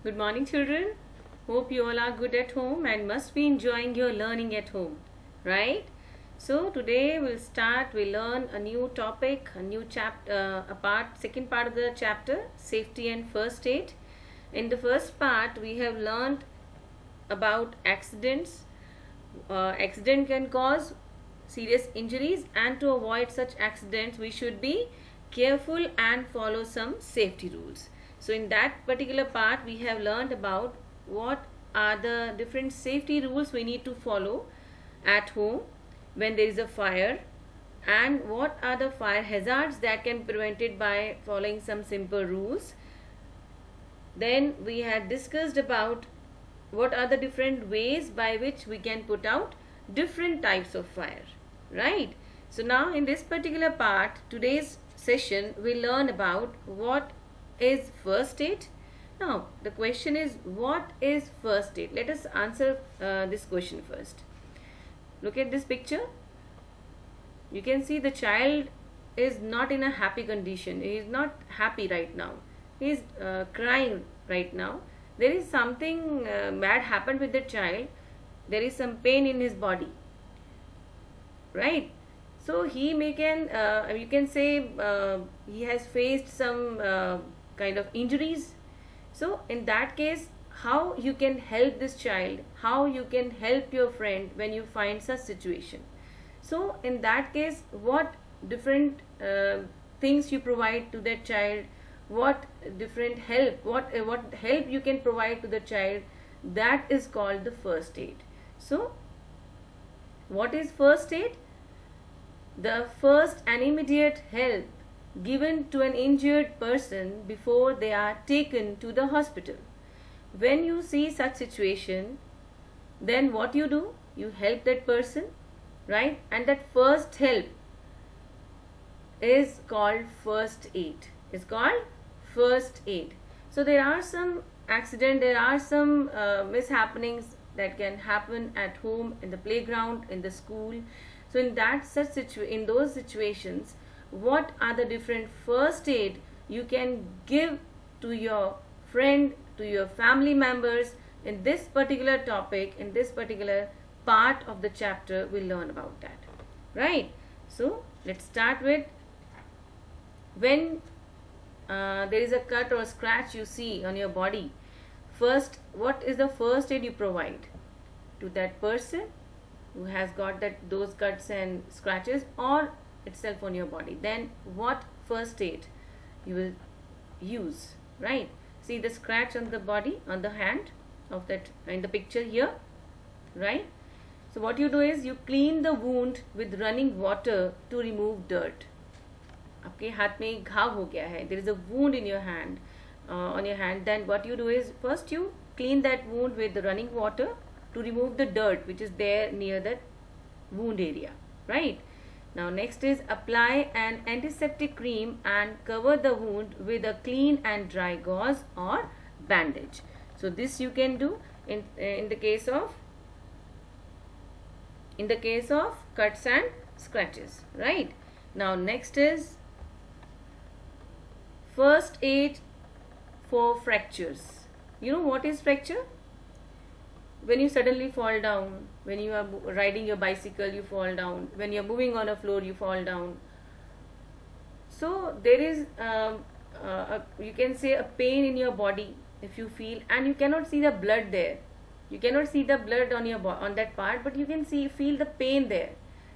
Good morning, children. Hope you all are good at home and must be enjoying your learning at home, right? So today we'll learn a new topic, a new chapter, second part of the chapter, safety and first aid. In the first part, we have learned about accidents. Accident can cause serious injuries, and to avoid such accidents, we should be careful and follow some safety rules. So in that particular part, we have learned about what are the different safety rules we need to follow at home when there is a fire, and what are the fire hazards that can be prevented by following some simple rules. Then we had discussed about what are the different ways by which we can put out different types of fire, right? So now in this particular part, today's session, we learn about what is first aid. Now the question is, what is first aid? Let us answer this question first. Look at this picture. You can see the child is not in a happy condition. He is not happy right now. He is crying right now. There is something bad happened with the child. There is some pain in his body, right? So he you can say he has faced some kind of injuries. So in that case, how you can help this child, how you can help your friend when you find such situation. So in that case, what different things you provide to that child, what different help, what help you can provide to the child, that is called the first aid. So what is first aid? The first and immediate help given to an injured person before they are taken to the hospital. When you see such situation, then what you do? You help that person, right? And that first help is called first aid. It's called first aid. So there are some accidents, there are some mishappenings that can happen at home, in the playground, in the school. So in those situations, what are the different first aid you can give to your friend, to your family members? In this particular topic, in this particular part of the chapter, we'll learn about that, right? So let's start with, when there is a cut or scratch you see on your body, first, what is the first aid you provide to that person who has got those cuts and scratches, or itself on your body? Then what first aid you will use, right? See the scratch on the body, on the hand of that in the picture here, right? So what you do is you clean the wound with running water to remove dirt. आपके हाथ में घाव हो गया है, there is a wound in your hand, on your hand. Then what you do is, first you clean that wound with the running water to remove the dirt which is there near that wound area, right? Now next is, apply an antiseptic cream and cover the wound with a clean and dry gauze or bandage. So this you can do in the case of cuts and scratches, right? Now next is first aid for fractures. You know what is fracture? When you suddenly fall down, when you are riding your bicycle, you fall down. When you are moving on a floor, you fall down. So there is you can say a pain in your body if you feel, and you cannot see the blood there. You cannot see the blood on your on that part, but you can feel the pain there,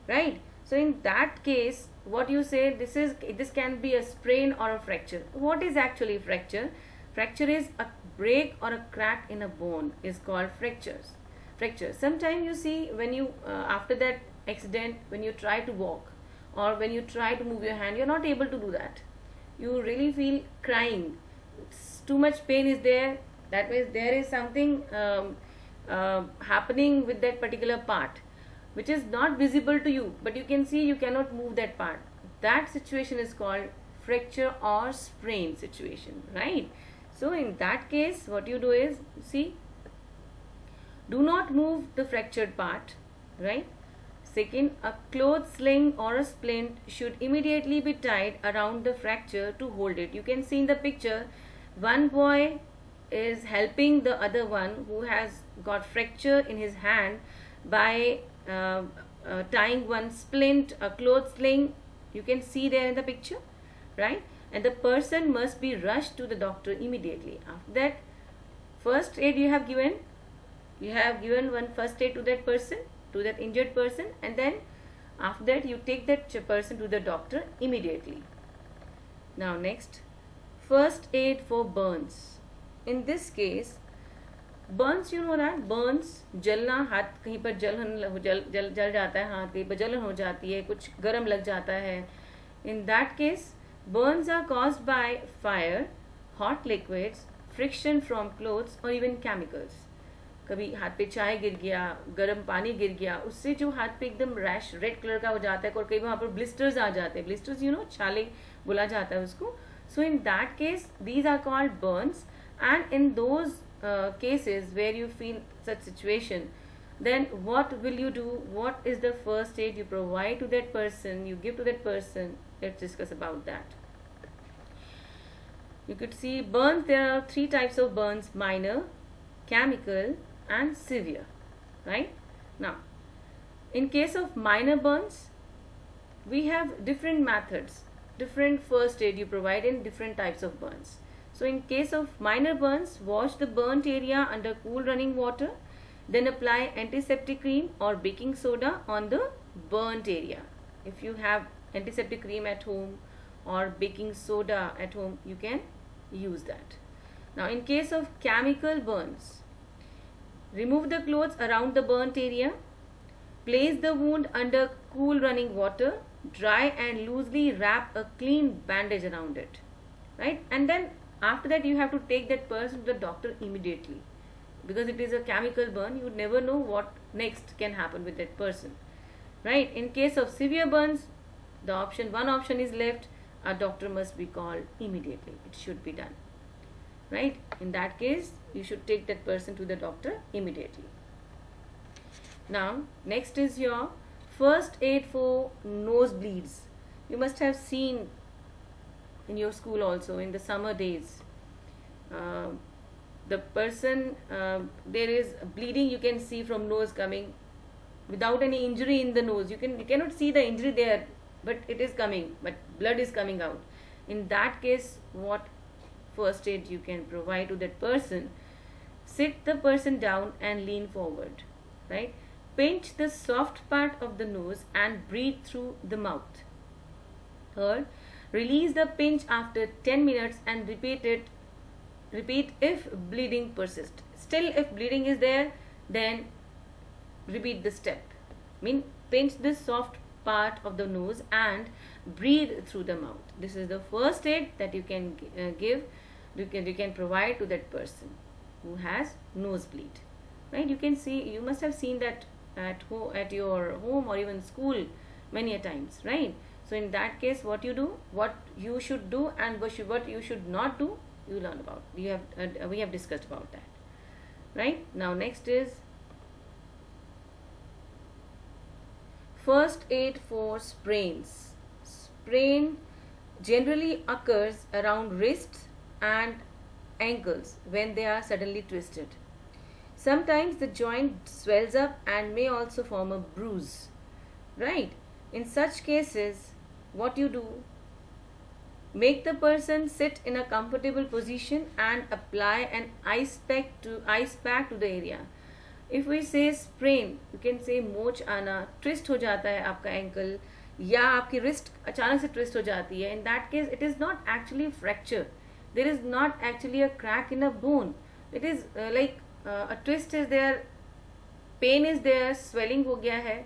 right? So in that case, what you say, this can be a sprain or a fracture. What is actually fracture? Fracture is a break or a crack in a bone, is called fractures. Sometimes you see, when you after that accident, when you try to walk or when you try to move your hand, you're not able to do that. You really feel crying. Too much pain is there. That means there is something happening with that particular part, which is not visible to you, but you can see you cannot move that part. That situation is called fracture or sprain situation, right? So in that case, what you do is, see, do not move the fractured part, right? Second, a cloth sling or a splint should immediately be tied around the fracture to hold it. You can see in the picture, one boy is helping the other one who has got fracture in his hand by tying one splint, a cloth sling. You can see there in the picture, right? And the person must be rushed to the doctor immediately. After that, first aid you have given one first aid to that person, to that injured person, and then after that you take that person to the doctor immediately. Now next, first aid for burns. In this case, burns, you know that burns, जलना, हाथ कहीं पर जल जाता है, हाथ कहीं पर जलन हो जाती है, कुछ गर्म लग जाता है. In that case, burns are caused by fire, hot liquids, friction from clothes or even chemicals. कभी हाथ पे चाय गिर गया, गर्म पानी गिर गया, उससे जो हाथ पे एकदम रैश रेड कलर का हो जाता है, और कई वहाँ पर ब्लिस्टर्स आ जाते हैं. ब्लिस्टर्स, यू नो, छाले बोला जाता है उसको. So in that case, these are called burns. And in those cases where you feel such situation, then what will you do? What is the first aid you provide to that person, you give to that person? Let's discuss about that. You could see burns, there are 3 types of burns: minor, chemical and severe, right? Now, in case of minor burns, we have different methods, different first aid you provide in different types of burns. So in case of minor burns, wash the burnt area under cool running water, then apply antiseptic cream or baking soda on the burnt area. If you have antiseptic cream at home or baking soda at home, you can use that. Now in case of chemical burns, remove the clothes around the burnt area, place the wound under cool running water, dry and loosely wrap a clean bandage around it, right? And then after that you have to take that person to the doctor immediately, because it is a chemical burn. You would never know what next can happen with that person, right? In case of severe burns, the one option is left: a doctor must be called immediately. It should be done, right? In that case, you should take that person to the doctor immediately. Now next is your first aid for nosebleeds. You must have seen in your school also in the summer days, the person, there is bleeding, you can see from nose coming without any injury in the nose. You cannot see the injury there, but it is coming, but blood is coming out. In that case, what first aid you can provide to that person? Sit the person down and lean forward, right? Pinch the soft part of the nose and breathe through the mouth. Third, release the pinch after 10 minutes and repeat if bleeding persists. Still, if bleeding is there, then repeat the step. Pinch the soft part of the nose and breathe through the mouth. This is the first aid that you can give, you can provide to that person who has nosebleed, right? You must have seen that at your home or even school many a times, right? So in that case, what you should do and what you should not do, you learn about. We have discussed about that, right? Now next is first aid for sprains. Sprain generally occurs around wrists and ankles when they are suddenly twisted. Sometimes the joint swells up and may also form a bruise, right? In such cases, what you do, make the person sit in a comfortable position and apply an ice pack to the area. If we say sprain, you can say मोच आना, twist हो जाता है आपका ankle, या आपकी wrist अचानक से twist हो जाती है. In that case, it is not actually fracture. There is not actually a crack in a bone. It is like a twist is there, pain is there, swelling हो गया है.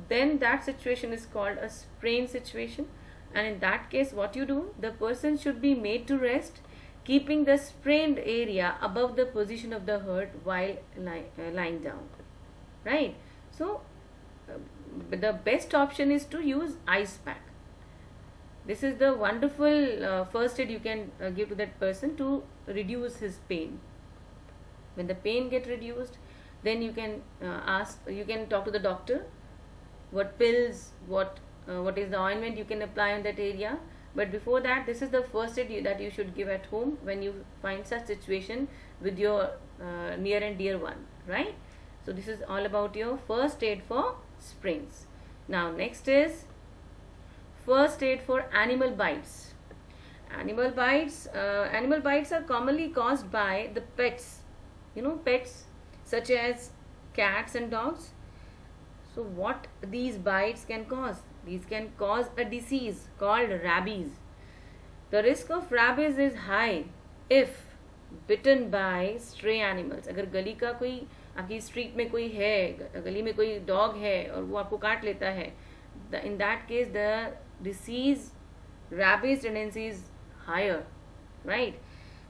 Then that situation is called a sprain situation. And in that case, what you do, the person should be made to rest, keeping the sprained area above the position of the hurt while lying down, right? So the best option is to use ice pack. This is the wonderful first aid you can give to that person to reduce his pain. When the pain gets reduced, then you can talk to the doctor what pills, what is the ointment you can apply on that area, But before that, this is the first aid that you should give at home when you find such situation with your near and dear one, right? So this is all about your first aid for sprains. Now next is first aid for animal bites. Animal bites are commonly caused by the pets, pets such as cats and dogs. So what these bites can cause? These can cause a disease called rabies. The risk of rabies is high if bitten by stray animals. अगर गली का कोई आपकी street में कोई है, गली में कोई डॉग है और वो आपको काट लेता है, in that case the disease rabies tendency is higher, right?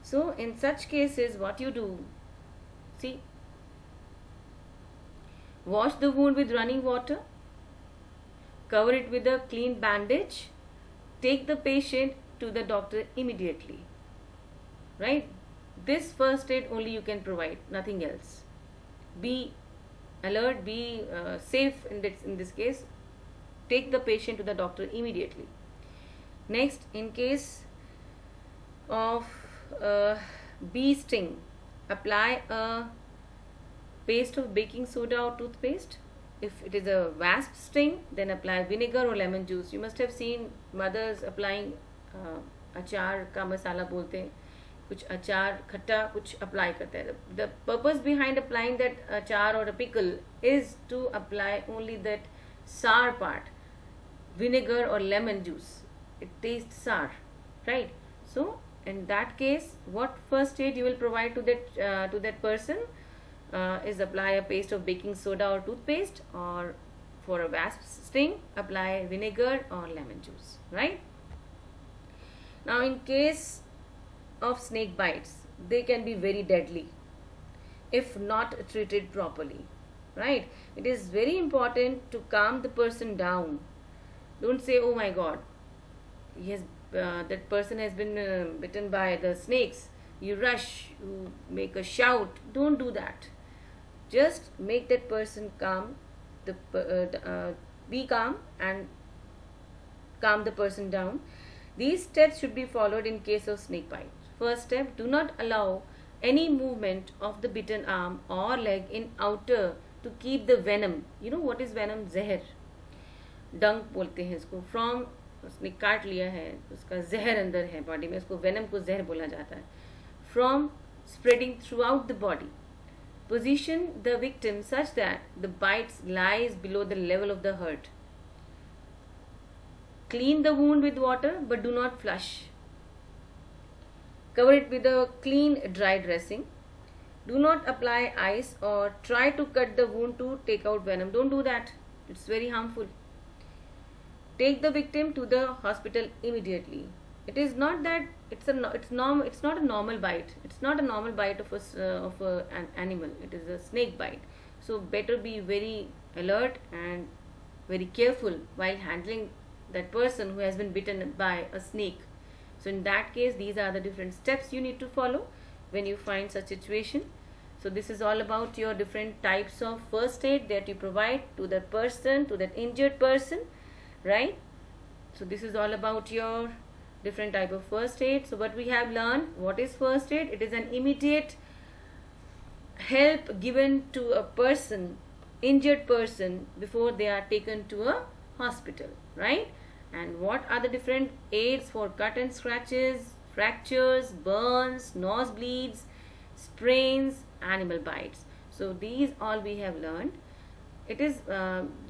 So in such cases what you do, see, wash the wound with running water, cover it with a clean bandage, take the patient to the doctor immediately, right? This first aid only you can provide, nothing else. Be alert, be safe in this case. Take the patient to the doctor immediately. Next, in case of bee sting, apply a paste of baking soda or toothpaste. If it is a wasp sting, then apply vinegar or lemon juice. You must have seen mothers applying अचार का मसाला बोलते हैं, कुछ अचार खट्टा कुछ apply करते हैं. The purpose behind applying that अचार or a pickle is to apply only that sour part, vinegar or lemon juice. It tastes sour, right? So in that case, what first aid you will provide to that person is apply a paste of baking soda or toothpaste, or for a wasp sting apply vinegar or lemon juice, right? Now in case of snake bites, they can be very deadly if not treated properly, right? It is very important to calm the person down. Don't say, oh my god, that person has been bitten by the snakes. You rush, you make a shout. Don't do that. Just make that person calm, be calm and calm the person down. These steps should be followed in case of snake bite. First step, do not allow any movement of the bitten arm or leg in outer to keep the venom. You know what is venom? जहर, डंक बोलते हैं इसको. From उसने काट लिया है, उसका जहर अंदर है बॉडी में, उसको वेनम को जहर बोला जाता है. From spreading throughout the body. Position the victim such that the bite lies below the level of the hurt. Clean the wound with water but do not flush. Cover it with a clean dry dressing. Do not apply ice or try to cut the wound to take out venom. Don't do that. It's very harmful. Take the victim to the hospital immediately. It is not that it's not a normal bite. It's not a normal bite of an animal. It is a snake bite. So better be very alert and very careful while handling that person who has been bitten by a snake. So in that case, these are the different steps you need to follow when you find such situation. So this is all about your different types of first aid that you provide to that person, to that injured person, right? So this is all about your different type of first aid. So what we have learned, what is first aid? It is an immediate help given to a person, injured person, before they are taken to a hospital, right? And what are the different aids for cut and scratches, fractures, burns, nosebleeds, sprains, animal bites? So these all we have learned. It is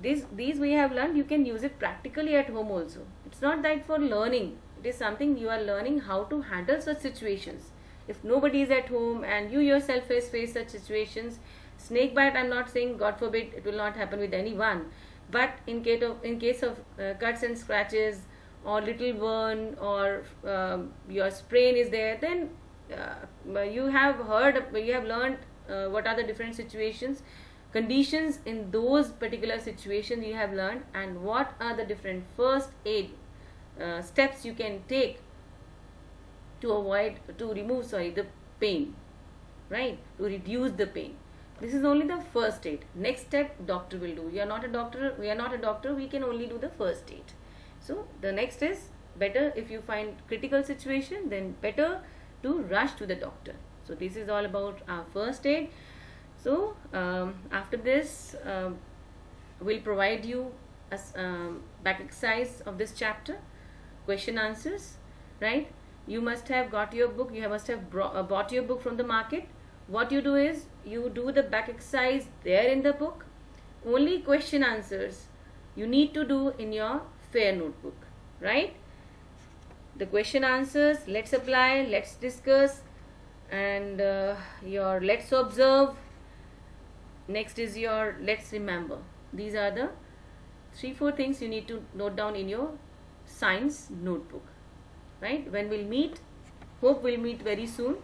these we have learned. You can use it practically at home also. It's not that for learning. It is something you are learning how to handle such situations. If nobody is at home and you yourself face such situations, snake bite, I'm not saying God forbid it will not happen with anyone, but in case of cuts and scratches or little burn or your sprain is there, then you have learned what are the different situations, conditions in those particular situations you have learned, and what are the different first aid steps you can take to remove the pain, right? To reduce the pain. This is only the first aid. Next step doctor will do. We are not a doctor. We can only do the first aid. So the next is better if you find critical situation, then better to rush to the doctor. So this is all about our first aid. So after this we'll provide you a back exercise of this chapter, question answers, right? You must have got your book, you must have bought your book from the market. What you do is you do the back exercise there in the book. Only question answers you need to do in your fair notebook, right? The question answers, let's apply, let's discuss, and your let's observe. Next is your let's remember. These are the 3-4 things you need to note down in your science notebook, right? When we'll meet, hope we'll meet very soon,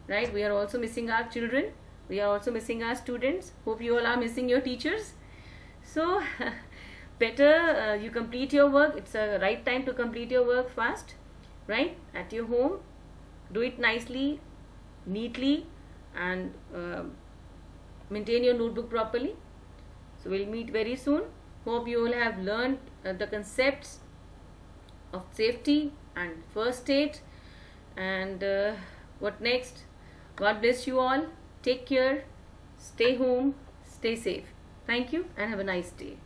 right? We are also missing our children, we are also missing our students. Hope you all are missing your teachers. So better you complete your work. It's a right time to complete your work fast, right? At your home, do it nicely, neatly, and maintain your notebook properly. So we'll meet very soon. Hope you all have learned the concepts of safety and first aid, and what next. God bless you all. Take care, stay home, stay safe. Thank you and have a nice day.